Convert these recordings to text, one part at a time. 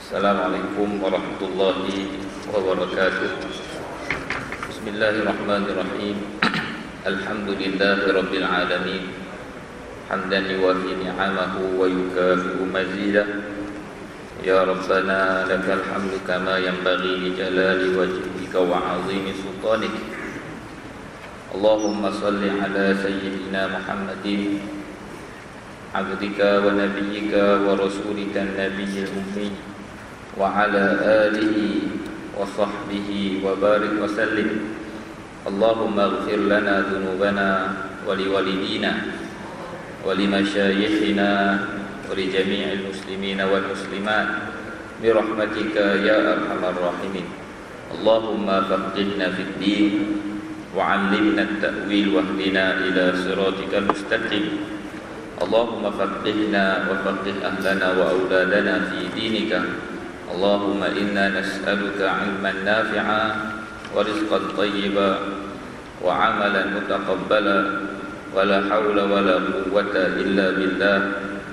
Assalamualaikum warahmatullahi wabarakatuh. Bismillahirrahmanirrahim. Alhamdulillahi rabbil alamin. Hamdan yuwafi ni'amahu wa yukafi'u mazidah. Ya Rabbana lakal hamdu kama yanbaghi li jalali wajhika wa 'azimi sultanik. Allahumma salli ala sayyidina Muhammadin abdika wa nabiyyika wa rasulika an-nabiyyil ummi wa ala alihi wa sahbihi wa barik wa sallim. Allahumma ighfir lana dhunubana wa liwalidina wa limasyayikhina wa li jami'il muslimina wal muslimat bi rahmatika ya arhamar rahimin. Allahumma faqihna fid din wa 'allimna at-ta'wil wahdina ila siratikal mustaqim. Allahumma faqihna wa faqih ahlana wa auladana fi dinika. Allahumma inna nas'aluka 'ilman nafi'a wa rizqan thayyiba wa 'amalan mutaqabbala wa la hawla wa la quwwata illa billah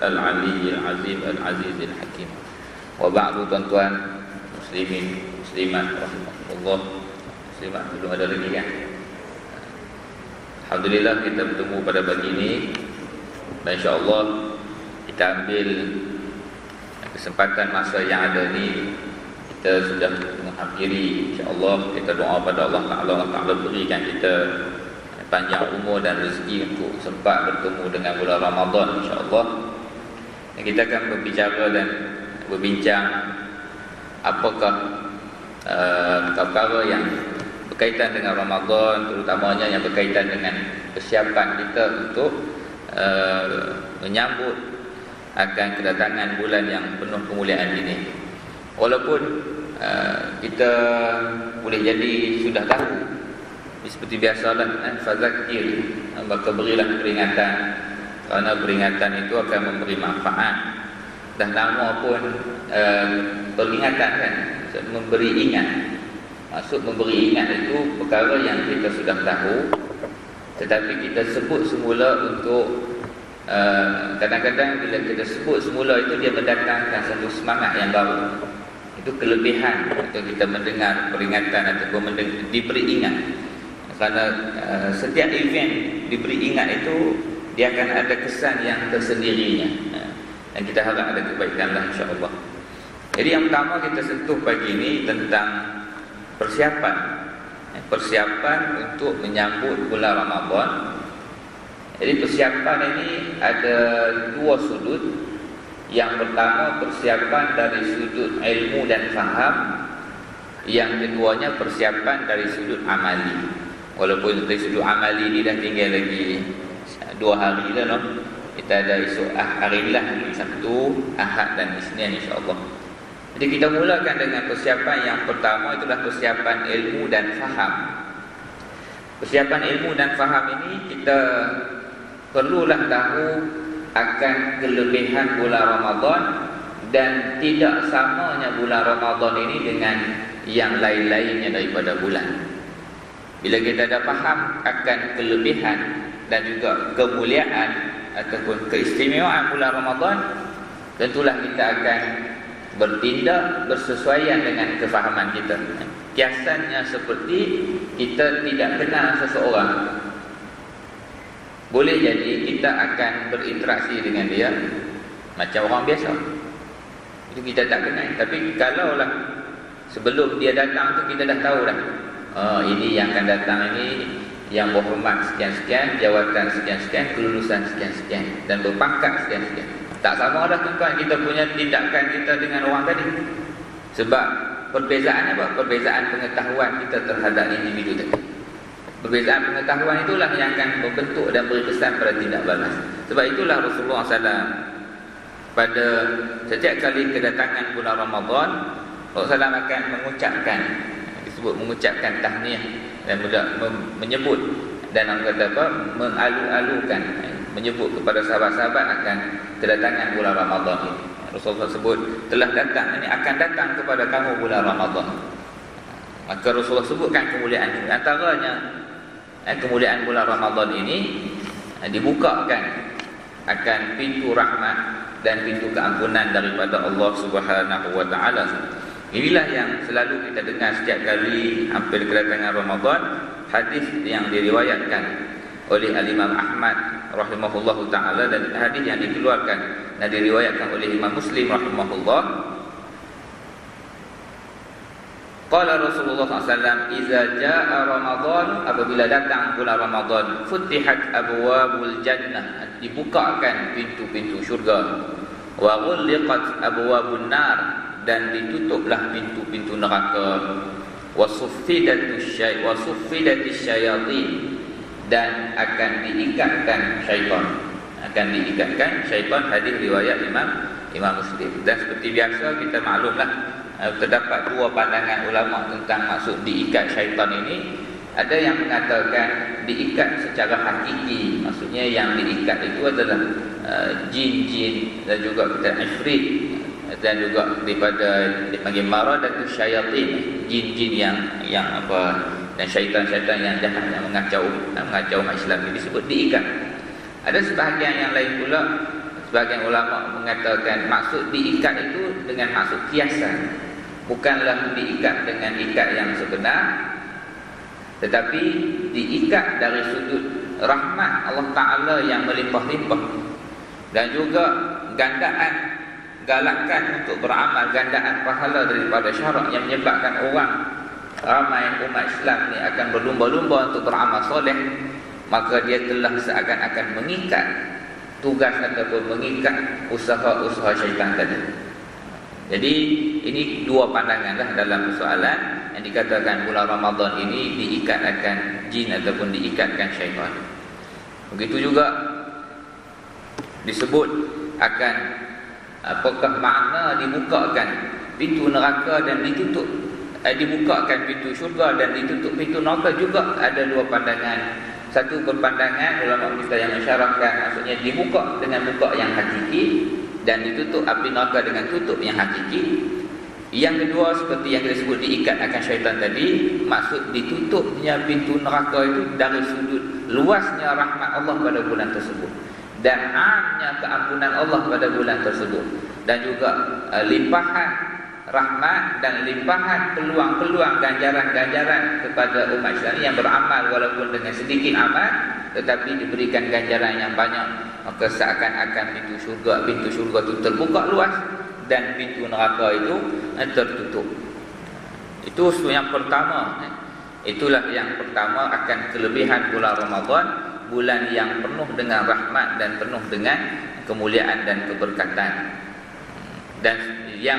al-'aliyyil 'azim al-'azizil hakim. Wa ba'du, tuan-tuan muslimin muslimat rahimakumullah. Muslimat belum ada lagi kan? Alhamdulillah kita bertemu pada pagi ini. Dan insya-Allah kita ambil kesempatan masa yang ada ni, kita sudah mengakhiri, insya-Allah kita doa pada Allah Ta'ala berikan kita panjang umur dan rezeki untuk sempat bertemu dengan bulan Ramadan, insya-Allah. Dan kita akan berbicara dan berbincang apakah perkara yang berkaitan dengan Ramadan, terutamanya yang berkaitan dengan persiapan kita untuk menyambut akan kedatangan bulan yang penuh kemuliaan ini. Walaupun kita boleh jadi sudah tahu, seperti biasalah, fazakir, maka berilah peringatan, kerana peringatan itu akan memberi manfaat. Dah nama pun peringatan kan, memberi ingat. Maksud memberi ingat itu perkara yang kita sudah tahu, tetapi kita sebut semula untuk kadang-kadang bila kita sebut semula itu dia mendatangkan satu semangat yang baru. Itu kelebihan untuk kita mendengar peringatan ataupun diberi ingat. Kerana setiap event diberi ingat itu dia akan ada kesan yang tersendirinya. Dan kita harap ada kebaikanlah, insya-Allah. Jadi yang pertama kita sentuh pagi ini tentang persiapan untuk menyambut bulan Ramadan. Jadi persiapan ini ada dua sudut. Yang pertama persiapan dari sudut ilmu dan faham. Yang keduanya persiapan dari sudut amali. Walaupun dari sudut amali ini dah tinggal lagi 2 hari dah, no? Kita ada esok hari lah, Sabtu, Ahad dan Isnin, insya-Allah. Jadi kita mulakan dengan persiapan yang pertama, itulah persiapan ilmu dan faham. Persiapan ilmu dan faham ini kita perlulah tahu akan kelebihan bulan Ramadan dan tidak samanya bulan Ramadan ini dengan yang lain-lainnya daripada bulan. Bila kita dah faham akan kelebihan dan juga kemuliaan ataupun keistimewaan bulan Ramadan, tentulah kita akan bertindak bersesuaian dengan kefahaman kita. Kiasannya seperti kita tidak kenal seseorang, boleh jadi kita akan berinteraksi dengan dia macam orang biasa. Itu kita tak kenal. Tapi kalaulah sebelum dia datang tu kita dah tahu dah, ini yang akan datang ini yang berhormat sekian-sekian, jawatan sekian-sekian, kelulusan sekian-sekian dan berpangkat sekian-sekian. Tak sama dah tuan-tuan kita punya tindakan kita dengan orang tadi. Sebab perbezaannya apa? Perbezaan pengetahuan kita terhadap individu tadi. Perbezaan pengetahuan itulah yang akan membentuk dan beri kesan pada tindak balas. Sebab itulah Rasulullah SAW pada setiap kali kedatangan bulan Ramadan, Rasulullah SAW akan mengucapkan tahniah dan menyebut dan mengalu-alukan, menyebut kepada sahabat-sahabat akan kedatangan bulan Ramadan ini. Rasulullah sebut telah datang, ini akan datang kepada kamu bulan Ramadan. Maka Rasulullah sebutkan kemuliaan ini. Antaranya kemuliaan bulan Ramadan ini dibukakan akan pintu rahmat dan pintu keampunan daripada Allah Subhanahu wa taala. Inilah yang selalu kita dengar setiap kali hampir kedatangan Ramadan, hadis yang diriwayatkan oleh Al-Imam Ahmad rahimahullahu taala, dan hadis yang dikeluarkan dan diriwayatkan oleh Imam Muslim rahimahullah. Qala Rasulullah SAW, "Iza jaa Ramadan," apabila datang bulan Ramadan, "Futihat abwabul jannah," dibukakan pintu-pintu syurga, "wa ghulliqat abwabun nar," dan ditutuplah pintu-pintu neraka, "wa suffidatish syayatin," dan akan diikatkan syaitan. Akan diikatkan syaitan. Hadis riwayat Imam Muslim. Dan seperti biasa kita maklumlah, terdapat dua pandangan ulama tentang maksud diikat syaitan ini. Ada yang mengatakan diikat secara hakiki, maksudnya yang diikat itu adalah jin-jin dan juga kita ifrit, dan juga daripada dipanggil maradatus syayatin, jin-jin yang apa, dan syaitan-syaitan yang jahat yang mengacau umat Islam ini disebut diikat. Ada sebahagian yang lain pula, sebahagian ulama mengatakan maksud diikat itu dengan maksud kiasan, bukanlah diikat dengan ikat yang sebenar, tetapi diikat dari sudut rahmat Allah Ta'ala yang melimpah-limpah, dan juga gandaan, galakan untuk beramal, gandaan pahala daripada syarak yang menyebabkan orang ramai umat Islam ni akan berlumba-lumba untuk beramal soleh. Maka dia telah seakan-akan mengikat tugas ataupun mengikat usaha-usaha syaitan tadi. Jadi ini dua pandangan lah dalam persoalan yang dikatakan bulan Ramadan ini diikatkan jin ataupun diikatkan syaitan. Begitu juga disebut akan apakah makna dibukakan pintu neraka dan ditutup, dibukakan pintu syurga dan ditutup pintu neraka, juga ada dua pandangan. Satu berpandangan ulama kita yang mensyarahkan, maksudnya dibuka dengan buka yang hakiki dan ditutup api neraka dengan tutup yang hakiki. Yang kedua, seperti yang kita sebut diikat akan syaitan tadi, maksud ditutupnya pintu neraka itu dari sudut luasnya rahmat Allah pada bulan tersebut dan amnya keampunan Allah pada bulan tersebut, dan juga limpahan rahmat dan limpahan peluang-peluang ganjaran-ganjaran kepada umat Islam yang beramal walaupun dengan sedikit amal, tetapi diberikan ganjaran yang banyak. Maka seakan-akan pintu syurga itu terbuka luas dan pintu neraka itu tertutup. Itu yang pertama. Itulah yang pertama akan kelebihan bulan Ramadan, bulan yang penuh dengan rahmat dan penuh dengan kemuliaan dan keberkatan. Dan yang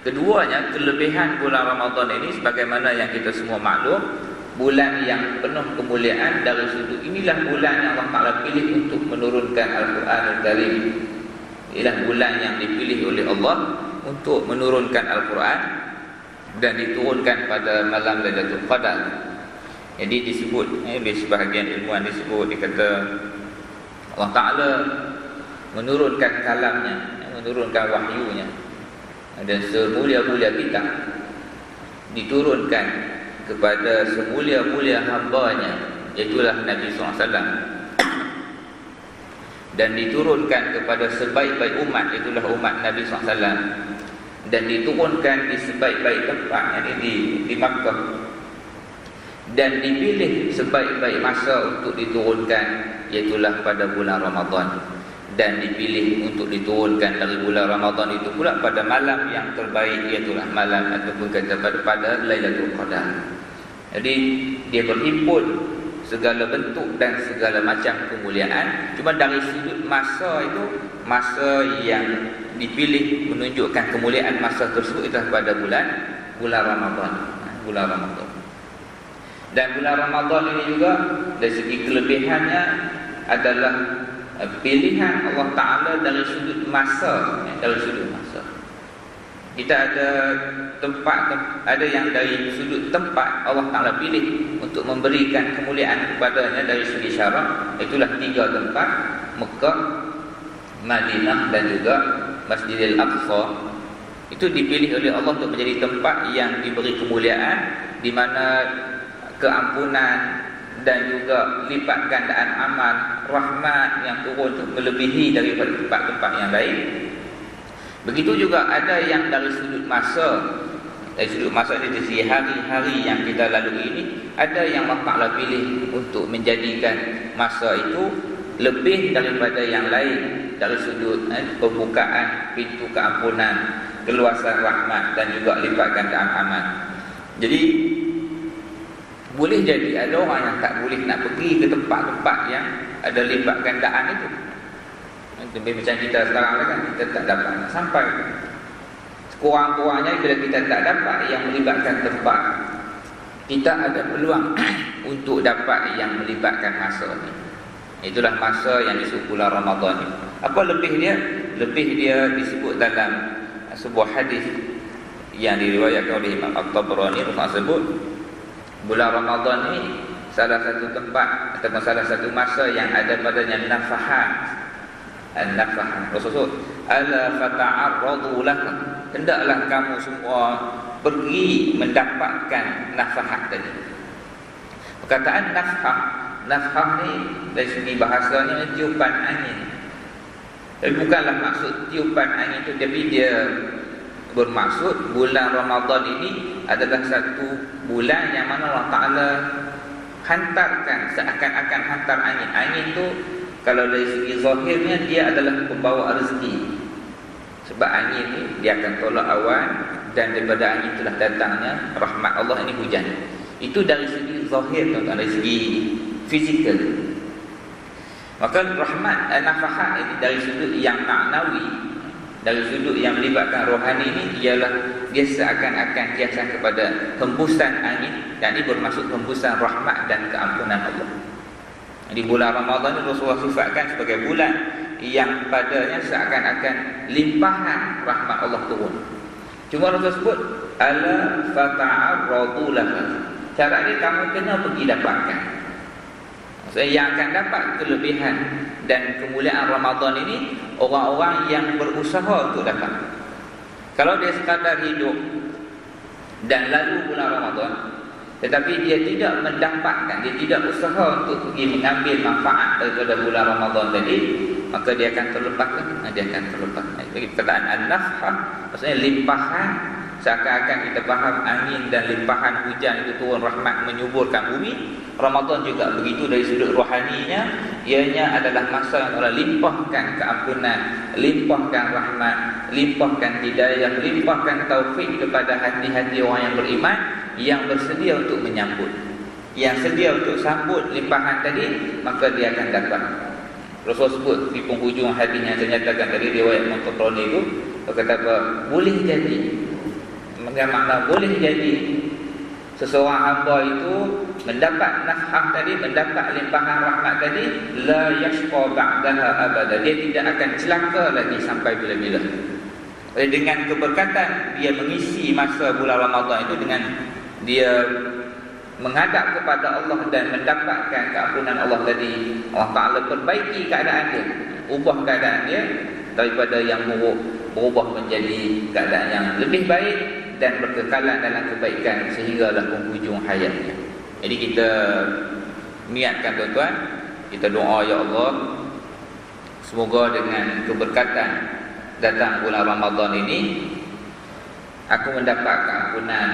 keduanya, kelebihan bulan Ramadan ini sebagaimana yang kita semua maklum, bulan yang penuh kemuliaan dari sudut inilah bulan yang Allah Ta'ala pilih untuk menurunkan Al-Quranul Karim. Inilah bulan yang dipilih oleh Allah untuk menurunkan Al-Quran dan diturunkan pada malam Lailatul Qadar. Jadi disebut, di sebahagian ilmuwan disebut, dikata Allah Ta'ala menurunkan kalamnya, menurunkan wahyunya, dan semulia-mulia kita diturunkan kepada semulia-mulia hamba-Nya, iaitulah Nabi SAW, dan diturunkan kepada sebaik-baik umat, itulah umat Nabi SAW, dan diturunkan di sebaik-baik tempat, di Makkah, dan dipilih sebaik-baik masa untuk diturunkan, iaitulah pada bulan Ramadan, dan dipilih untuk diturunkan dari bulan Ramadan itu pula pada malam yang terbaik, iaitulah malam ataupun kata pada Lailatul Qadar. Jadi dia berhimpun segala bentuk dan segala macam kemuliaan. Cuma dari sudut masa itu, masa yang dipilih menunjukkan kemuliaan masa tersebut itulah pada bulan Ramadan. Bulan Ramadan. Dan bulan Ramadan ini juga dari segi kelebihannya adalah pilihan Allah Ta'ala dari sudut masa, dari sudut masa. Kita ada tempat, ada yang dari sudut tempat Allah Ta'ala pilih untuk memberikan kemuliaan kepadanya dari segi syarak. Itulah 3 tempat, Mekah, Madinah dan juga Masjidil Aqsa. Itu dipilih oleh Allah untuk menjadi tempat yang diberi kemuliaan, di mana keampunan dan juga lipat gandaan amal, rahmat yang turun itu melebihi daripada tempat-tempat yang lain. Begitu juga ada yang dari sudut masa dari segi hari-hari yang kita lalui ini, ada yang Allah Ta'ala pilih untuk menjadikan masa itu lebih daripada yang lain dari sudut pembukaan pintu keampunan, keluasan rahmat dan juga lipat gandaan amal. Jadi boleh jadi ada orang yang tak boleh nak pergi ke tempat-tempat yang ada lipat gandaan itu. Macam kita sekarang kan, kita tak dapat nak sampai. Kurang-kurangnya bila kita tak dapat yang melibatkan tempat, kita ada peluang untuk dapat yang melibatkan masa ini. Itulah masa yang disebut bulan Ramadan ini. Apa lebih dia? Lebih dia disebut dalam sebuah hadis yang diriwayatkan oleh Imam At-Tabrani. Rasulullah sebut bulan Ramadan ini salah satu tempat ataupun salah satu masa yang ada padanya nafahat. An-nafahat. Rasulullah ala fata'arradu lakum, hendaklah kamu semua pergi mendapatkan nafahat tadi. Perkataan nafhah ni dari segi bahasanya tiupan angin. Tapi bukanlah maksud tiupan angin itu, tapi dia bermaksud bulan Ramadan ini adalah satu bulan yang mana Allah Ta'ala hantarkan, seakan-akan hantar angin. Angin itu kalau dari segi zahirnya dia adalah pembawa rezeki. Sebab angin ni dia akan tolak awan, dan daripada angin itulah datangnya rahmat Allah, ini hujan. Itu dari segi zahir, tuan-tuan, dari segi fizikal. Maka rahmat nafahat ini dari sudut yang maknawi, dari sudut yang melibatkan rohani ini, ialah dia seakan-akan kiasan kepada hembusan angin, dan ini bermaksud hembusan rahmat dan keampunan Allah. Di bulan Ramadan ini Rasulullah sifatkan sebagai bulan yang padanya seakan-akan limpahan rahmat Allah turun. Cuma Rasulullah sebut ala fata'arradu lakum, cara dia kamu kena pergi dapatkan. Maksudnya yang akan dapat kelebihan dan kemuliaan Ramadan ini orang-orang yang berusaha untuk dapat. Kalau dia sekadar hidup dan lalu bulan Ramadan, tetapi dia tidak mendapatkan, dia tidak usaha untuk pergi mengambil manfaat daripada bulan Ramadan tadi, maka dia akan terlepas. Dia akan terlepas. Jadi perkataan an-nafhah maksudnya limpahan, seakan-akan kita faham angin dan limpahan hujan itu turun rahmat menyuburkan bumi. Ramadan juga begitu dari sudut rohaninya, ianya adalah masa yang Allah limpahkan keampunan, limpahkan rahmat, limpahkan hidayah, limpahkan taufik kepada hati-hati orang yang beriman, yang bersedia untuk menyambut, yang sedia untuk sambut limpahan tadi, maka dia akan dapat. Rasul sebut di penghujung hadis yang saya nyatakan tadi, riwayat At-Tabrani itu, berkata apa? Boleh jadi, makna boleh jadi seseorang hamba itu mendapat nafhah tadi, mendapat limpahan rahmat tadi, la yashqa ba'daha abada, dia tidak akan celaka lagi sampai bila-bila. Dengan keberkatan dia mengisi masa bulan Ramadan itu, dengan dia menghadap kepada Allah dan mendapatkan keampunan Allah tadi, Allah Ta'ala perbaiki keadaan dia, ubah keadaan dia daripada yang buruk, berubah menjadi keadaan yang lebih baik dan berkekalan dalam kebaikan sehinggalah penghujung hayatnya. Jadi kita niatkan, tuan-tuan, kita doa, ya Allah, semoga dengan keberkatan datang bulan Ramadan ini, aku mendapat keampunan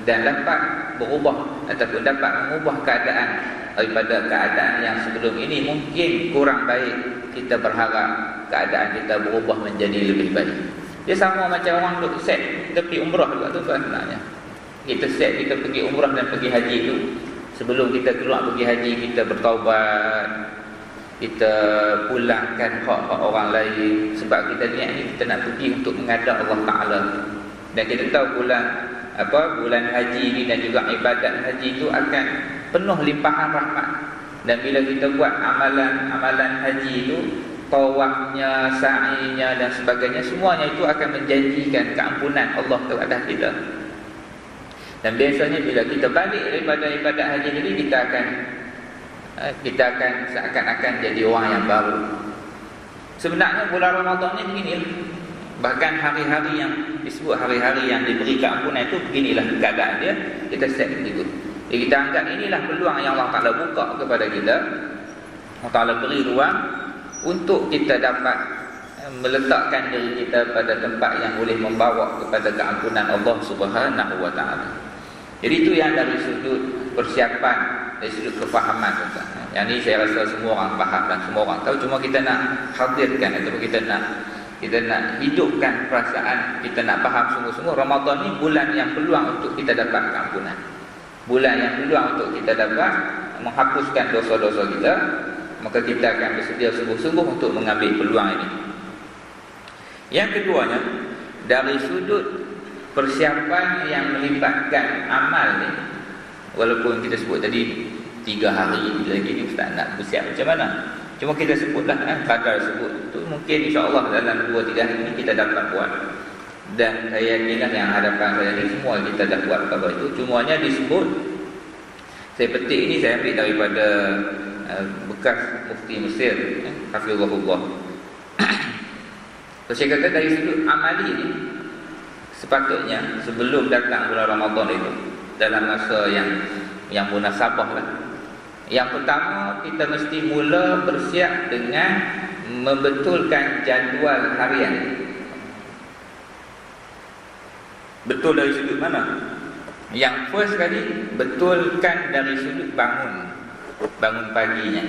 dan dapat berubah ataupun dapat mengubah keadaan daripada keadaan yang sebelum ini mungkin kurang baik. Kita berharap keadaan kita berubah menjadi lebih baik. Dia sama macam orang duk set kita pergi umrah juga, tuan-tuan, sebenarnya. Kita set kita pergi umrah dan pergi haji itu, sebelum kita keluar pergi haji, kita bertaubat, kita pulangkan hak-hak orang lain, sebab kita niat ni kita nak pergi untuk menghadap Allah Ta'ala. Dan kita tahu bulan haji ni dan juga ibadat haji itu akan penuh limpahan rahmat. Dan bila kita buat amalan haji itu, tawafnya, sa'inya dan sebagainya, semuanya itu akan menjanjikan keampunan Allah kepada kita. Dan biasanya bila kita balik daripada ibadat haji ini, kita akan seakan-akan jadi orang yang baru. Sebenarnya bulan Ramadan ni beginilah. Bahkan hari-hari yang disebut hari-hari yang diberi keampunan itu, beginilah keadaan dia. Kita set begitu. Jadi kita anggap inilah peluang yang Allah Ta'ala buka kepada kita. Allah Ta'ala beri ruang untuk kita dapat meletakkan diri kita pada tempat yang boleh membawa kepada keampunan Allah Subhanahu wa taala. Jadi itu yang dari sudut persiapan, dari sudut kefahaman tuan. Yang ni saya rasa semua orang faham dan semua orang tahu, cuma kita nak hadirkan ataupun kita nak hidupkan perasaan, kita nak faham sungguh-sungguh Ramadan ni bulan yang peluang untuk kita dapat keampunan. Bulan yang peluang untuk kita dapat menghapuskan dosa-dosa kita, maka kita akan bersedia sungguh-sungguh untuk mengambil peluang ini. Yang keduanya, dari sudut persiapan yang melibatkan amal ni, walaupun kita sebut tadi 3 hari lagi ni Ustaz nak bersiap macam mana, cuma kita sebutlah kadar sebut tu, mungkin insya-Allah dalam 2-3 hari ni kita dapat buat. Dan saya yakinlah yang hadapan saya ni semua kita dah buat perkara itu. Cumanya disebut, saya petik ini saya ambil daripada bekas mufti Mesir, hafizahullah. Saya kata dari sudut amali ni, sepatutnya sebelum datang bulan Ramadan itu, dalam masa yang munasabah lah, yang pertama kita mesti mula bersiap dengan membetulkan jadual harian. Betul dari sudut mana? Yang first sekali, betulkan dari sudut bangun paginya.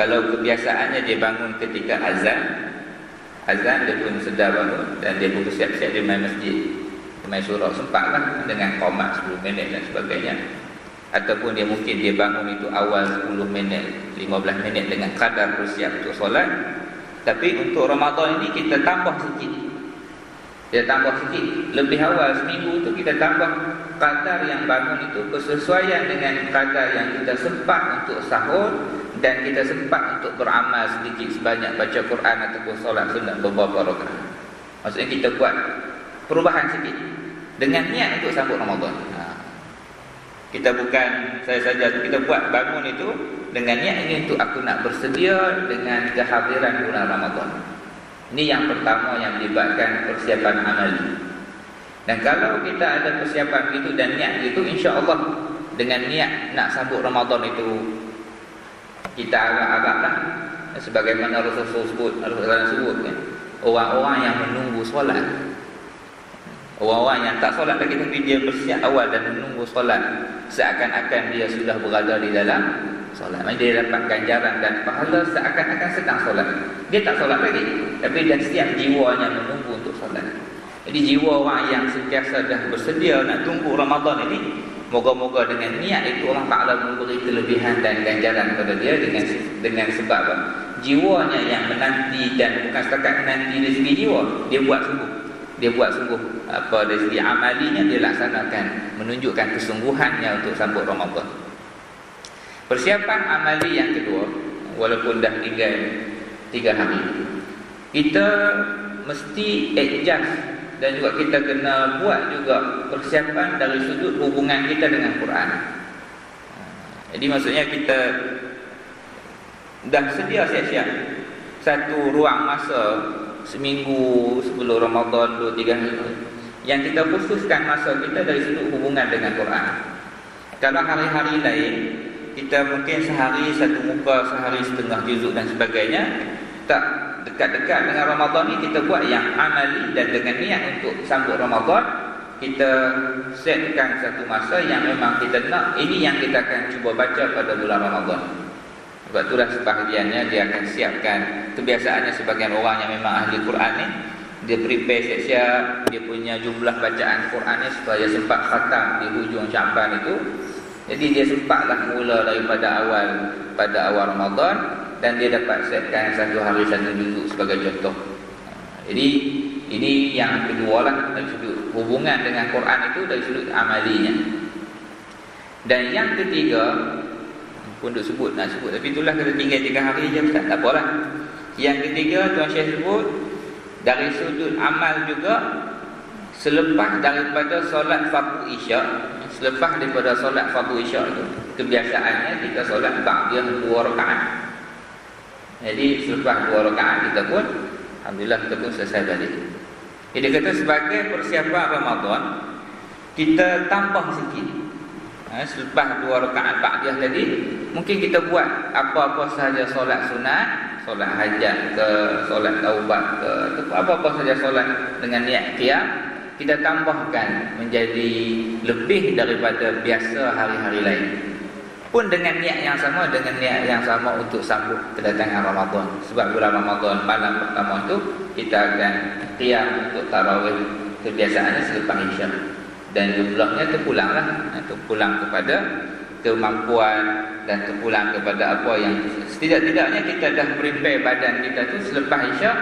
Kalau kebiasaannya dia bangun ketika azan dia pun sedar bangun dan dia pun bersiap-siap, dia main masjid, dia main surau, sempatlah dengan qomat 10 minit dan sebagainya. Ataupun dia bangun itu awal 10 minit, 15 minit dengan kadar bersiap untuk solat. Tapi untuk Ramadan ini kita tambah sikit. Dia tambah sikit, lebih awal seminggu tu kita tambah kadar yang bangun itu bersesuaian dengan kadar yang kita sempat untuk sahur dan kita sempat untuk beramal sedikit sebanyak baca Quran ataupun solat sunat beberapa rakaat. Maksudnya kita buat perubahan sikit dengan niat untuk sambut Ramadan. Kita bukan saya saja, kita buat bangun itu dengan niat ini untuk aku nak bersedia dengan kehadiran bulan Ramadan. Ini yang pertama yang melibatkan persiapan amali. Dan kalau kita ada persiapan itu dan niat itu, insya-Allah dengan niat nak sambut Ramadan itu kita agak-agaklah sebagaimana Rasulullah sebut kan, orang-orang yang menunggu solat. Orang-orang yang tak solat lagi tapi dia bersiap awal dan menunggu solat, seakan-akan dia sudah berada di dalam solat. Maksudnya dia dapat ganjaran dan pahala seakan-akan sedang solat. Dia tak solat lagi, tapi dia siap jiwanya menunggu untuk solat. Jadi jiwa orang yang sentiasa dah bersedia nak tunggu Ramadan ini, moga-moga dengan niat itu Allah Ta'ala memberi kelebihan dan ganjaran kepada dia dengan sebab jiwanya yang menanti, dan bukan setakat menanti dari segi jiwa, dia buat sungguh dari segi amalinya dia laksanakan, menunjukkan kesungguhannya untuk sambut Ramadan. Persiapan amali yang kedua, walaupun dah tinggal 3 hari, kita mesti adjust dan juga kita kena buat juga persiapan dari sudut hubungan kita dengan Quran. Jadi maksudnya kita dah sedia siap-siap satu ruang masa seminggu sebelum Ramadan 2-3 hari yang kita khususkan masa kita dari sudut hubungan dengan Quran. Kalau hari-hari lain kita mungkin sehari satu muka, sehari setengah juzuk dan sebagainya, tak dekat-dekat dengan Ramadan ni kita buat yang amali dan dengan niat untuk sambut Ramadan, kita setkan satu masa yang memang kita nak, ini yang kita akan cuba baca pada bulan Ramadan. Sebab itulah sebahagiannya dia akan siapkan, kebiasaannya sebagian orang yang memang ahli Quran ni, dia prepare siap-siap dia punya jumlah bacaan Quran ni supaya sempat khatam di hujung Syaban itu. Jadi dia sempatlah mula daripada awal Ramadan, dan dia dapat setkan satu hari satu juzuk sebagai contoh. Jadi ini yang kedua lah, dari sudut hubungan dengan Quran itu, dari sudut amalinya. Dan yang ketiga pun nak sebut, tapi itulah kita tinggal 3 hari je Ustaz, tak apalah. Yang ketiga Tuan Syekh sebut dari sudut amal juga, selepas daripada solat fardu Isyak, selepas daripada solat fardu Isyak itu, kebiasaannya kita solat ba'diyah 2 rakaat. Jadi selepas 2 rakaat kita pun alhamdulillah kita pun selesai balik. Jadi kata sebagai persiapan Ramadan, kita tambah sikit. Selepas 2 rakaat ba'diyah tadi, mungkin kita buat apa-apa sahaja solat sunat solat hajat ke, solat taubat ke, apa-apa saja solat dengan niat qiyam, kita tambahkan menjadi lebih daripada biasa hari-hari lain. Pun dengan niat yang sama untuk sambut kedatangan Ramadan. Sebab bulan Ramadan malam pertama itu kita akan qiyam untuk tarawih, kebiasaannya selepas Isya. Dan jumlahnya terpulang kepada kemampuan dan terpulang kepada apa yang setidak-tidaknya kita dah prepare badan kita tu selepas Isya.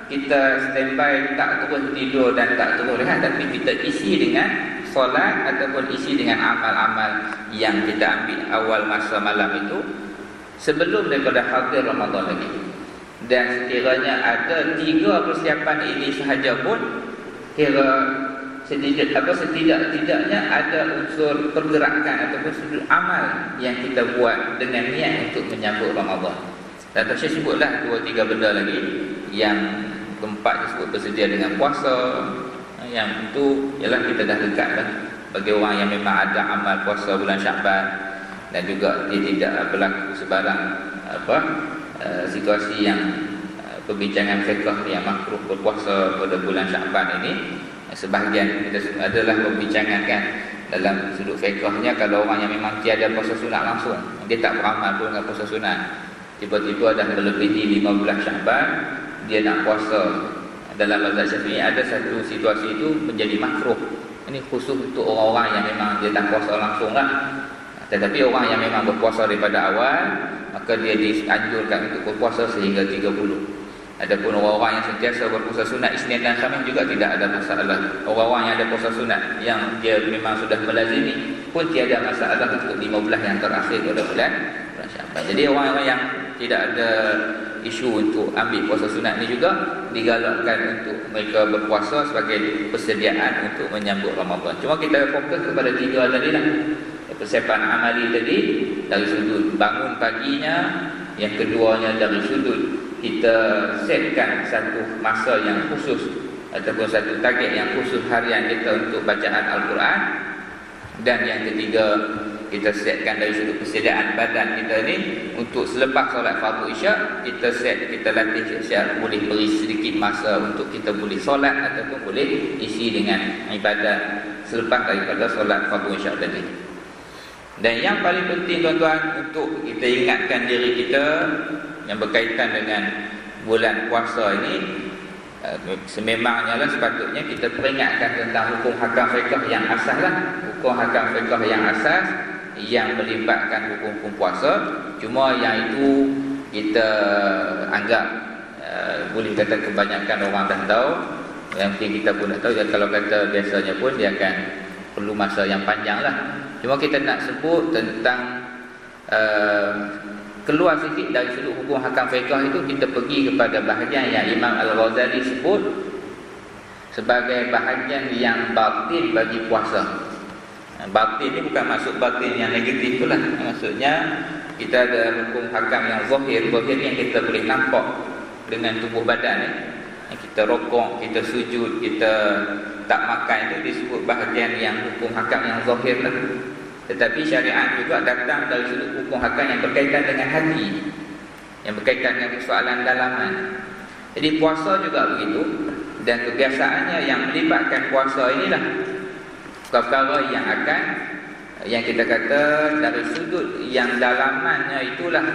Kita standby, tak terus tidur dan tak terus rehat, tapi kita isi dengan solat ataupun isi dengan amal-amal yang kita ambil awal masa malam itu sebelum daripada hadir Ramadan lagi. Dan sekiranya ada 3 persiapan ini sahaja pun, kira setidak-tidaknya ada unsur pergerakan ataupun sudut amal yang kita buat dengan niat untuk menyambut Ramadan. Dan saya sebutlah 2-3 benda lagi. Yang keempat disebut bersedia dengan puasa. Yang itu ialah kita dah dekat dah. Bagi orang yang memang ada amal puasa bulan Syakban dan juga dia tidak berlaku sebarang situasi yang perbincangan fiqh yang makruh berpuasa pada bulan Syakban ini. Sebahagian kita adalah perbincangan dalam sudut fiqhnya, kalau orang yang memang tiada puasa sunat langsung, dia tak beramal pun dengan puasa sunat, tiba-tiba dah melebihi 15 Syakban dia nak puasa, dalam mazhab Syafi'i ada satu situasi itu menjadi makruh. Ini khusus untuk orang-orang yang memang dia tak puasa langsung lah. Tetapi orang yang memang berpuasa daripada awal, maka dia dianjurkan untuk berpuasa sehingga 30. Adapun orang-orang yang sentiasa berpuasa sunat Isnin dan Khamis juga tidak ada masalah. Orang-orang yang ada puasa sunat yang dia memang sudah melazimi pun tiada masalah untuk 15 yang terakhir pada bulan Syakban. Jadi orang-orang yang tidak ada isu untuk ambil puasa sunat ni juga digalakkan untuk mereka berpuasa sebagai persediaan untuk menyambut Ramadan. Cuma kita fokus kepada 3 tadi lah. Persiapan amali tadi dari sudut bangun paginya, yang keduanya dari sudut kita setkan satu masa yang khusus ataupun satu target yang khusus harian kita untuk bacaan Al-Quran, dan yang ketiga kita setkan dari sudut persediaan badan kita ni untuk selepas solat fardu Isya kita latih siap boleh beri sedikit masa untuk kita boleh solat ataupun boleh isi dengan ibadat selepas daripada solat fardu Isya tadi. Dan yang paling penting tuan-tuan untuk kita ingatkan diri kita yang berkaitan dengan bulan puasa ini, sememangnya lah sepatutnya kita peringatkan tentang hukum hakam fiqh yang asas lah. Hukum hakam fiqh yang asas yang melibatkan hukum-hukum puasa. Cuma yang itu kita anggap boleh kata kebanyakan orang dah tahu. Yang mungkin kita pun dah tahu. Dan kalau kata biasanya pun dia akan perlu masa yang panjang lah. Cuma kita nak sebut tentang keluar sikit dari sudut hukum hakam fiqh itu, kita pergi kepada bahagian yang Imam Al-Ghazali sebut sebagai bahagian yang batin bagi puasa. Batin ni bukan maksud batin yang negatif tu lah. Maksudnya kita ada hukum hakam yang zahir. Zahir yang kita boleh nampak dengan tubuh badan ni. Kita rokok, kita sujud, kita tak makan, itu disebut bahagian yang hukum hakam yang zahir lah. Tetapi syariat juga datang dari sudut hukum hakam yang berkaitan dengan hati, yang berkaitan dengan persoalan dalaman. Jadi puasa juga begitu. Dan kebiasaannya yang melibatkan puasa inilah perkara yang kita kata dari sudut yang dalamannya itulah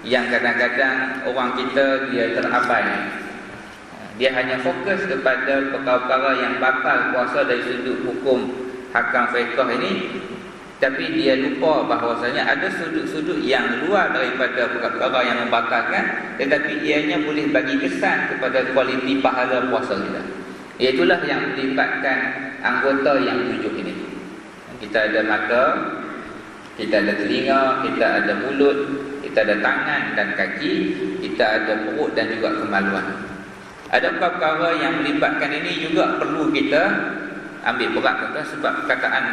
yang kadang-kadang orang kita dia terabai. Dia hanya fokus kepada perkara-perkara yang batal puasa dari sudut hukum hakam fiqh ini, tapi dia lupa bahawasanya ada sudut-sudut yang luar daripada perkara yang membatalkan, tetapi ianya boleh bagi kesan kepada kualiti pahala puasa kita. Iaitulah yang melibatkan anggota yang 7 ini. Kita ada mata, kita ada telinga, kita ada mulut, kita ada tangan dan kaki, kita ada perut dan juga kemaluan. Ada perkara yang melibatkan ini juga perlu kita ambil berat, tuan-tuan, sebab perkataan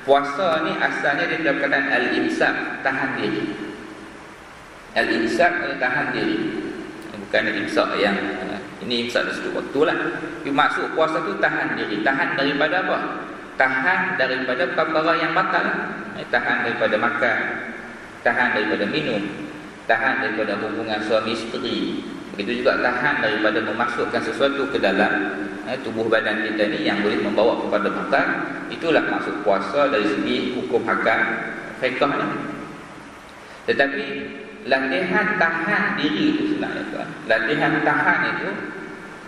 puasa ni asalnya dia perkataan al-imsak, tahan diri. Al-imsak adalah tahan diri. Bukan al-imsak yang ini imsak dari sudut waktu lah. Maksud puasa tu tahan diri. Tahan daripada apa? Tahan daripada perkara yang batal. Tahan daripada makan, tahan daripada minum, tahan daripada hubungan suami isteri. Begitu juga tahan daripada memasukkan sesuatu ke dalam tubuh badan kita ni yang boleh membawa kepada batal. Itulah maksud puasa dari segi hukum hakam fiqh ni. Tetapi latihan tahan diri itu sebenarnya tuan. Latihan tahan itu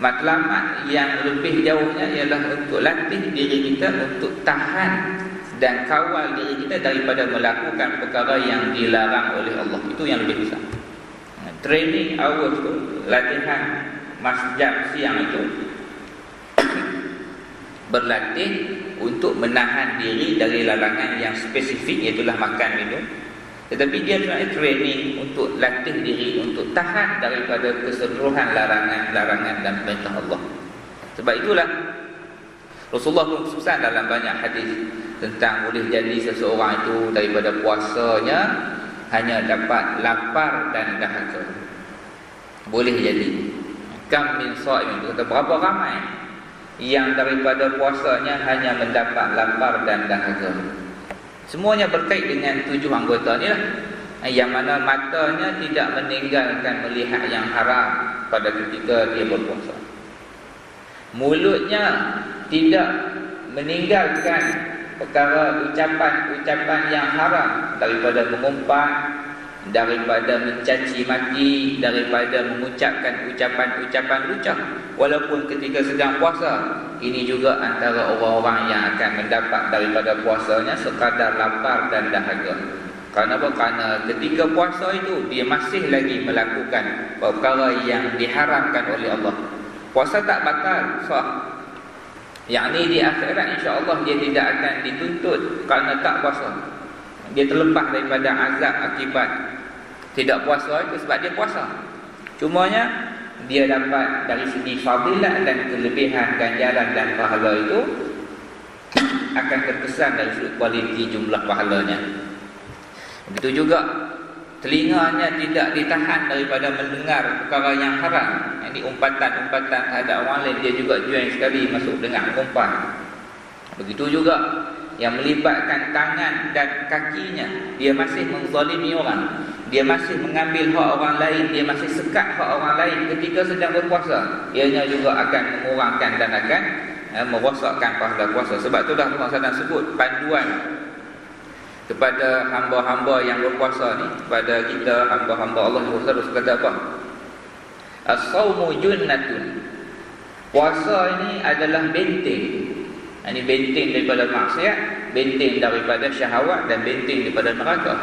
matlamat yang lebih jauhnya ialah untuk latih diri kita untuk tahan dan kawal diri kita daripada melakukan perkara yang dilarang oleh Allah. Itu yang lebih besar. Training hours tu, latihan jam siang itu berlatih untuk menahan diri dari larangan yang spesifik, iaitulah makan minum. Tetapi dia sebenarnya training untuk latih diri untuk tahan daripada keseluruhan larangan-larangan dan perintah Allah. Sebab itulah Rasulullah pun pesan dalam banyak hadis tentang boleh jadi seseorang itu daripada puasanya hanya dapat lapar dan dahaga. Boleh jadi. Kam min sha'im, itu kata berapa ramai yang daripada puasanya hanya mendapat lapar dan dahaga. Semuanya berkait dengan 7 anggota ni lah. Yang mana matanya tidak meninggalkan melihat yang haram pada ketika dia berpuasa. Mulutnya tidak meninggalkan perkara ucapan-ucapan yang haram, daripada mengumpat, daripada mencaci maki, daripada mengucapkan ucapan-ucapan lucah. Walaupun ketika sedang puasa, ini juga antara orang-orang yang akan mendapat daripada puasanya sekadar lapar dan dahaga. Kenapa? Kerana ketika puasa itu dia masih lagi melakukan perkara yang diharamkan oleh Allah. Puasa tak batal, sah. Yang ni di akhirat insya-Allah dia tidak akan dituntut kerana tak puasa. Dia terlepas daripada azab akibat tidak puasa itu sebab dia puasa. Cumanya dia dapat dari segi fadilah dan kelebihan ganjaran dan pahala itu akan terkesan dari sudut kualiti jumlah pahalanya. Begitu juga telinganya tidak ditahan daripada mendengar perkara yang haram. Ini umpatan-umpatan terhadap orang lain, dia juga join sekali masuk dengan umpan. Begitu juga yang melibatkan tangan dan kakinya, dia masih menzalimi orang, dia masih mengambil hak orang lain, dia masih sekat hak orang lain ketika sedang berpuasa. Ianya juga akan mengurangkan dan akan merosakkan pahala puasa. Sebab itulah Rasulullah SAW sebut panduan kepada hamba-hamba yang berpuasa ni, kepada kita hamba-hamba Allah yang berpuasa, kata apa? As-sawmu junnatun. Puasa ini adalah benteng. Ini benteng daripada maksiat, benteng daripada syahwat, dan benteng daripada neraka.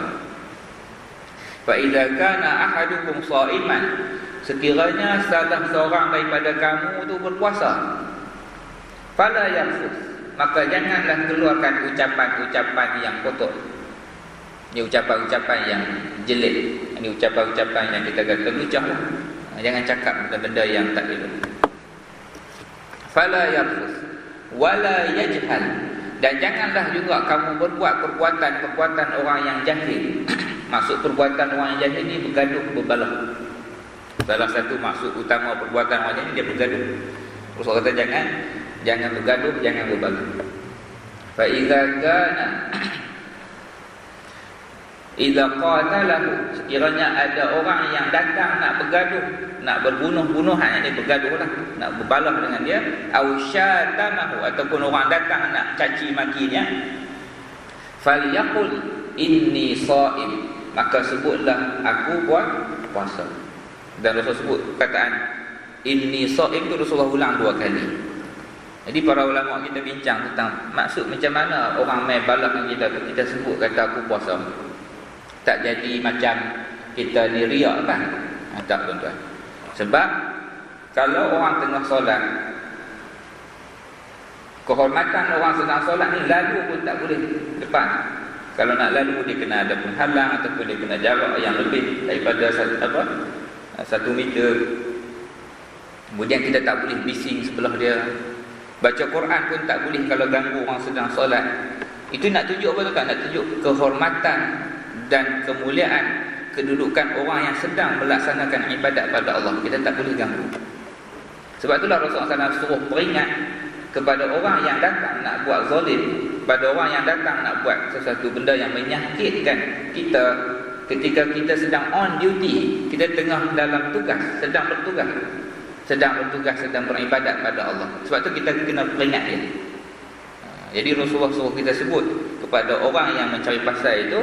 Fa idza kana ahadukum sha'iman, sekiranya salah seorang daripada kamu itu berpuasa, fala yarfus, maka janganlah keluarkan ucapan-ucapan yang kotor. Ini ucapan-ucapan yang jelek. Ini ucapan-ucapan yang kita kata lucah lah. Jangan cakap benda-benda yang tak elok. Fala yarfus wala yajhal, dan janganlah juga kamu berbuat perbuatan-perbuatan orang yang jahil. Maksud perbuatan orang yang jahil ni bergaduh, berbalah. Salah satu maksud utama perbuatan orang jahil dia bergaduh. Rasulullah kata jangan bergaduh, jangan berbalah. Fa idza kana idza qatalahu, sekiranya ada orang yang datang nak bergaduh, nak berbunuh-bunuhan, ini bergaduhlah, nak berbalah dengan dia, au syatamahu, ataupun orang datang nak caci makinya, falyaqul inni shaim, maka sebutlah aku puasa. Dan Rasul sebut perkataan inni shaim itu Rasulullah ulang 2 kali. Jadi para ulama kita bincang tentang maksud macam mana orang mai balah dengan kita sebut kata aku puasa. Tak jadi macam kita ni riak kan? Tak tuan-tuan. Sebab kalau orang tengah solat, kehormatan orang sedang solat ni lalu pun tak boleh depan. Kalau nak lalu dia kena ada penghalang ataupun dia kena jarak yang lebih daripada 1 meter. Kemudian kita tak boleh bising sebelah dia. Baca Quran pun tak boleh kalau ganggu orang sedang solat. Itu nak tunjuk apa tuan? Nak tunjuk kehormatan dan kemuliaan kedudukan orang yang sedang melaksanakan ibadat pada Allah. Kita tak boleh ganggu. Sebab itulah Rasulullah SAW suruh peringat kepada orang yang datang nak buat zalim, pada orang yang datang nak buat sesuatu benda yang menyakitkan kita, ketika kita sedang on duty, kita tengah dalam tugas, sedang bertugas, sedang beribadat pada Allah. Sebab tu kita kena peringat dia. Jadi Rasulullah suruh kita sebut kepada orang yang mencari pasal itu,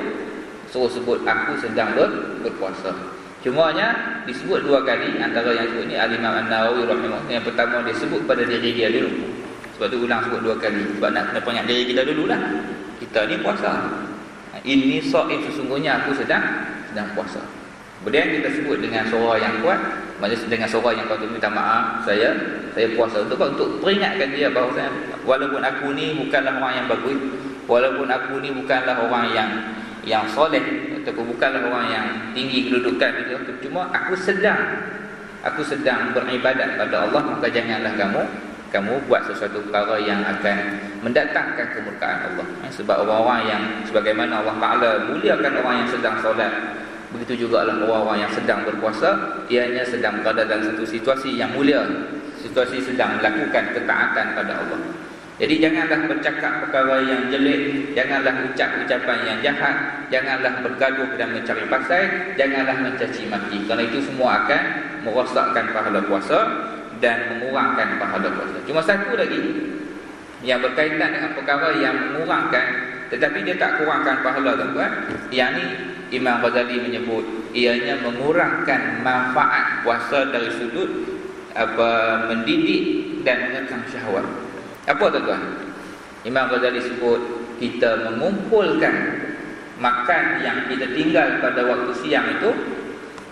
suruh sebut aku sedang berpuasa. Cumanya disebut dua kali. Antara yang sebut ni Al-Imam An-Nawawi rahimahullah. Yang pertama dia sebut pada diri dia dulu. Sebab tu ulang sebut dua kali. Sebab nak kena peringat diri kita dululah. Kita ni puasa. Inni sha'im, sesungguhnya aku sedang puasa. Kemudian kita sebut dengan suara yang kuat, maksudnya dengan suara yang kuat, minta maaf, saya puasa. Untuk peringatkan dia bahawa walaupun aku ni bukanlah orang yang bagus, walaupun aku ni bukanlah orang yang soleh, ataupun bukanlah orang yang tinggi kedudukan itu, cuma aku sedang beribadat pada Allah, maka janganlah kamu buat sesuatu perkara yang akan mendatangkan kemurkaan Allah. Sebab orang-orang yang sebagaimana Allah Ta'ala muliakan orang yang sedang solat, begitu juga lah orang-orang yang sedang berpuasa, ianya sedang berada dalam satu situasi yang mulia, situasi sedang melakukan ketaatan pada Allah. Jadi janganlah bercakap perkara yang jelek, janganlah ucap ucapan yang jahat, janganlah bergaduh dan mencari pasal, janganlah mencaci maki, kerana itu semua akan merosakkan pahala puasa dan mengurangkan pahala puasa. Cuma satu lagi yang berkaitan dengan perkara yang mengurangkan tetapi dia tak kurangkan pahala, tuan-tuan. Yang ni Imam Ghazali menyebut ianya mengurangkan manfaat puasa dari sudut mendidik dan mengekang syahwat. Apa tuan-tuan? Imam Ghazali sebut kita mengumpulkan makan yang kita tinggal pada waktu siang itu,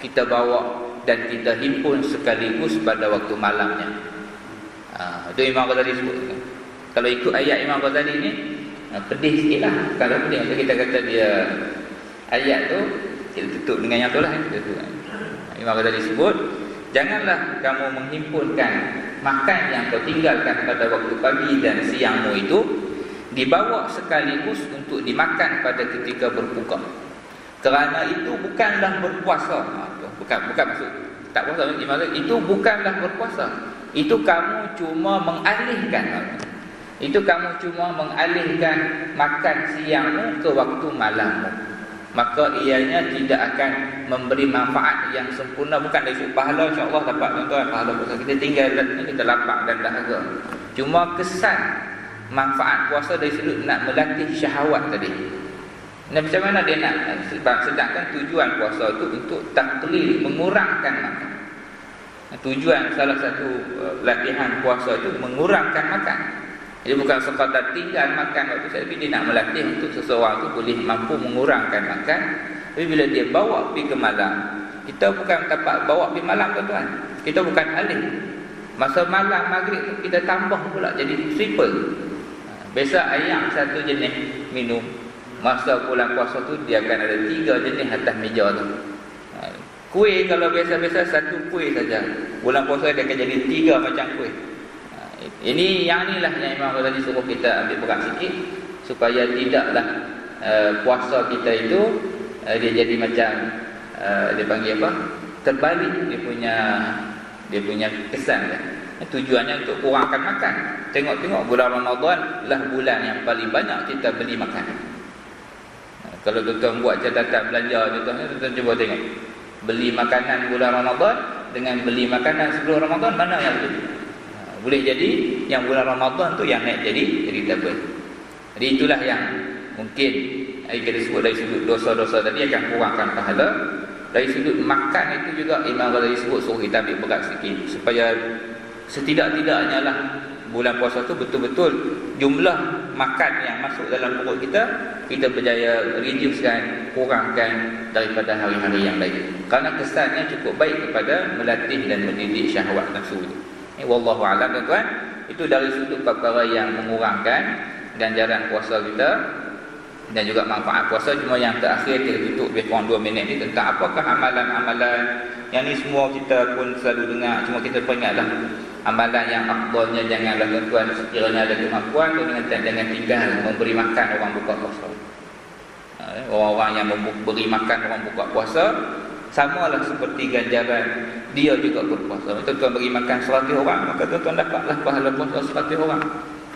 kita bawa dan kita himpun sekaligus pada waktu malamnya. Itu Imam Ghazali sebut. Kalau ikut ayat Imam Ghazali ni, pedih sikit lah. Kalau pedih, kita kata dia ayat tu, kita tutup dengan yang tu lah. Imam Ghazali sebut, janganlah kamu menghimpunkan makan yang kau tinggalkan pada waktu pagi dan siangmu itu, dibawa sekaligus untuk dimakan pada ketika berbuka. Kerana itu bukanlah berpuasa. Bukan maksud tak puasa, itu bukanlah berpuasa. Itu kamu cuma mengalihkan. Itu kamu cuma mengalihkan makan siangmu ke waktu malammu. Maka ianya tidak akan memberi manfaat yang sempurna. Bukan dari sudut pahala, insya-Allah dapat tuan-tuan pahala puasa. Kita tinggal kita lapar dan dahaga. Cuma kesan manfaat puasa dari sudut nak melatih syahwat tadi. Dan macam mana dia nak? Sedangkan tujuan puasa itu untuk taklil, mengurangkan makan. Tujuan salah satu latihan puasa itu mengurangkan makan. Jadi bukan sekadar tinggal makan waktu saya, tapi dia nak melatih untuk seseorang itu boleh mampu mengurangkan makan. Tapi bila dia bawa pergi ke malam, kita bukan dapat bawa pergi malam, tuan-tuan. Kita bukan alih. Masa malam maghrib tu kita tambah pula jadi triple. Biasa ayam satu jenis minum. Masa bulan puasa tu dia akan ada 3 jenis atas meja tu. Kuih kalau biasa-biasa satu kuih saja. Bulan puasa dia akan jadi 3 macam kuih. Ini yang inilah yang Imam Ghazali suruh kita ambil berat sikit supaya tidaklah puasa kita itu dia jadi macam dia panggil apa? Terbalik dia punya kesan kan. Tujuannya untuk kurangkan makan. Tengok-tengok bulan Ramadan lah bulan yang paling banyak kita beli makan. Kalau tuan-tuan buat catatan belanja tuan-tuan cuba tengok. Beli makanan bulan Ramadan dengan beli makanan sebelum Ramadan, mana yang lebih? Boleh jadi yang bulan Ramadan tu yang naik jadi double. Jadi itulah yang mungkin kita sebut dari sudut dosa-dosa tadi akan kurangkan pahala. Dari sudut makan itu juga Imam Ghazali sebut suruh kita ambil berat sikit supaya setidak-tidaknya lah bulan puasa tu betul-betul jumlah makan yang masuk dalam perut kita berjaya reducekan, kurangkan daripada hari-hari yang lain. Kerana kesannya cukup baik kepada melatih dan mendidik syahwat nafsu itu. Wallahu a'lam, tuan-tuan. Itu dari sudut perkara yang mengurangkan ganjaran puasa kita dan juga manfaat puasa. Cuma yang terakhir kita tutup lebih kurang 2 minit ni tentang apakah amalan-amalan yang ni semua kita pun selalu dengar. Cuma kita peringatlah amalan yang afdalnya janganlah tuan-tuan sekiranya ada kemampuan tu dengan tinggal memberi makan orang buka puasa. Orang-orang yang memberi makan orang buka puasa samalah seperti ganjaran dia juga berpuasa. Tuan-tuan beri makan 100 orang, maka tuan-tuan dapatlah pahala puasa 100 orang.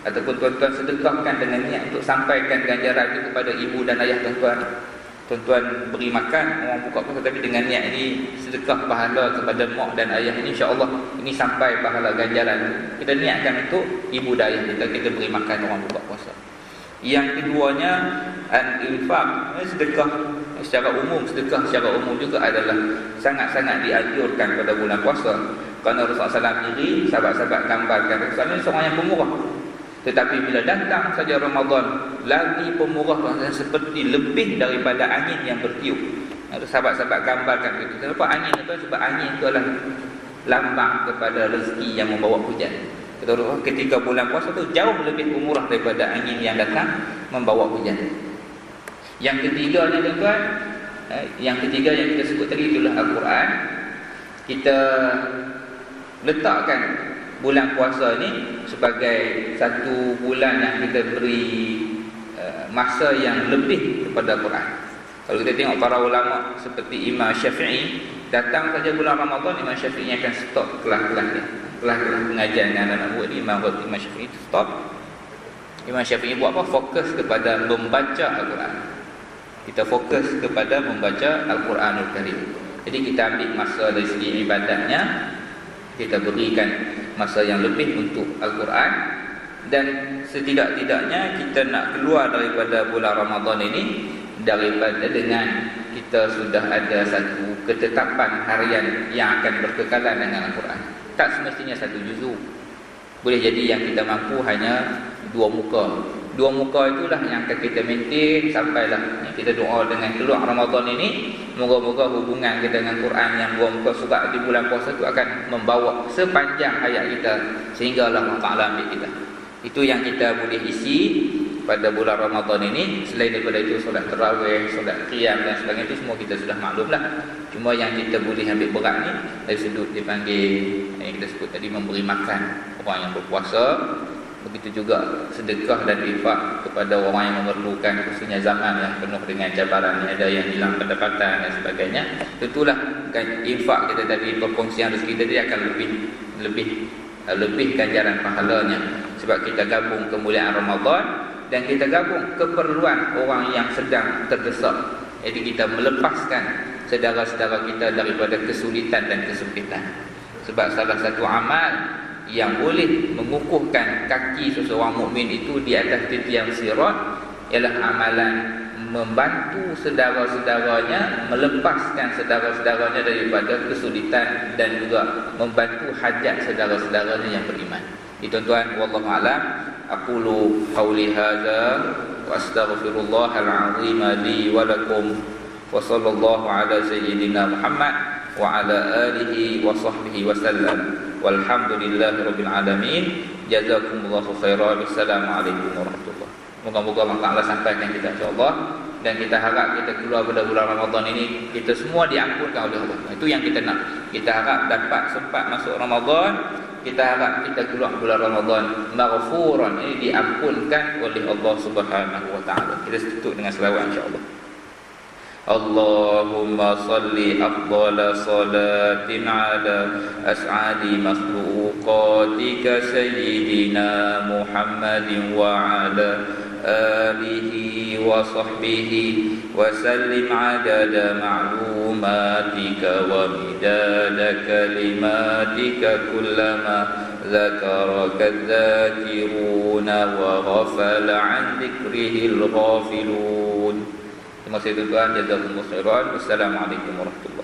Ataupun tuan-tuan sedekahkan dengan niat untuk sampaikan ganjaran itu kepada ibu dan ayah tuan-tuan. tuan-tuan beri makan orang buka puasa tapi dengan niat ini sedekah pahala kepada mak dan ayah ini, insya-Allah ini sampai pahala ganjaran. Kita niatkan untuk ibu dan ayah kita beri makan orang buka puasa. Yang keduanya al-infaq, sedekah secara umum. Sedekah secara umum juga adalah sangat-sangat dianjurkan pada bulan puasa. Kerana Rasulullah SAW sendiri, sahabat-sahabat gambarkan Rasulullah seorang yang pemurah. Tetapi bila datang saja Ramadan, lagi pemurah seperti lebih daripada angin yang bertiup. Ada sahabat-sahabat gambarkan itu. Kenapa angin itu? Sebab angin itu adalah lambang kepada rezeki yang membawa hujan. Ketika bulan puasa itu jauh lebih pemurah daripada angin yang datang membawa hujan. Yang ketiga ni tuan-tuan, yang ketiga yang kita sebut tadi itulah Al-Quran. Kita letakkan bulan puasa ni sebagai satu bulan yang kita beri masa yang lebih kepada Quran. Kalau kita tengok para ulama seperti Imam Syafi'i, datang saja bulan Ramadan, Imam Syafi'i akan stop kelas-kelasnya. Kelas-kelas pengajian yang anak buat ni, Imam Syafi'i stop. Imam Syafi'i buat apa? Fokus kepada membaca Al-Quran. Kita fokus kepada membaca Al-Quranul Karim. Jadi kita ambil masa dari segi ibadatnya, kita berikan masa yang lebih untuk Al-Quran. Dan setidak-tidaknya kita nak keluar daripada bulan Ramadan ini daripada dengan kita sudah ada satu ketetapan harian yang akan berkekalan dengan Al-Quran. Tak semestinya satu juzuk. Boleh jadi yang kita mampu hanya 2 muka. 2 muka itulah yang akan kita maintain sampailah kita doa dengan keluar Ramadan ini. Moga-moga hubungan kita dengan Quran yang 2 muka surat di bulan puasa itu akan membawa sepanjang hayat kita sehinggalah Allah Ta'ala ambil kita. Itu yang kita boleh isi pada bulan Ramadan ini. Selain daripada itu, solat tarawih, solat qiyam dan sebagainya itu semua kita sudah maklumlah. Cuma yang kita boleh ambil berat ni dari sudut dipanggil yang kita sebut tadi, memberi makan orang yang berpuasa. Begitu juga sedekah dan infak kepada orang yang memerlukan, khususnya zaman yang penuh dengan cabaran, ada yang hilang pendapatan dan sebagainya. Tentulah infak kita tadi, perkongsian rezeki tadi akan lebih ganjaran pahalanya. Sebab kita gabung kemuliaan Ramadan dan kita gabung keperluan orang yang sedang terdesak. Jadi kita melepaskan saudara-saudara kita daripada kesulitan dan kesempitan. Sebab salah satu amal yang boleh mengukuhkan kaki seseorang mukmin itu di atas titian sirat ialah amalan membantu saudara-saudaranya, melepaskan saudara-saudaranya daripada kesulitan dan juga membantu hajat saudara-saudaranya yang beriman. Tuan-tuan, wallahu a'lam. Aqulu qawli hadza wa astaghfirullahal azim li wa lakum wa sallallahu ala sayyidina Muhammad wa ala alihi wa sahbihi wa sallam. Walhamdulillahirabbil alamin. Jazakumullahu khairan. Wassalamualaikum warahmatullahi wabarakatuh. Moga-moga Allah Ta'ala sampaikan kita insya-Allah, dan kita harap kita keluar pada bulan Ramadan ini kita semua diampunkan oleh Allah. Itu yang kita nak. Kita harap dapat sempat masuk Ramadan. Kita harap kita keluar bulan Ramadan maghfuran, ini diampunkan oleh Allah Subhanahu wa taala. Kita tutup dengan selawat insya-Allah. Allahumma salli afdala salatin ala as'adi makhluqatika sayyidina Muhammadin wa ala alihi wa sahbihi wa sallim adada ma'lumatika wa midada kalimatika kullama zakaraka dzakiruna wa ghafala an dzikrihil ghafilun. Terima kasih tuan-tuan. Jazakumullah khairan. Wassalamualaikum warahmatullahi wabarakatuh.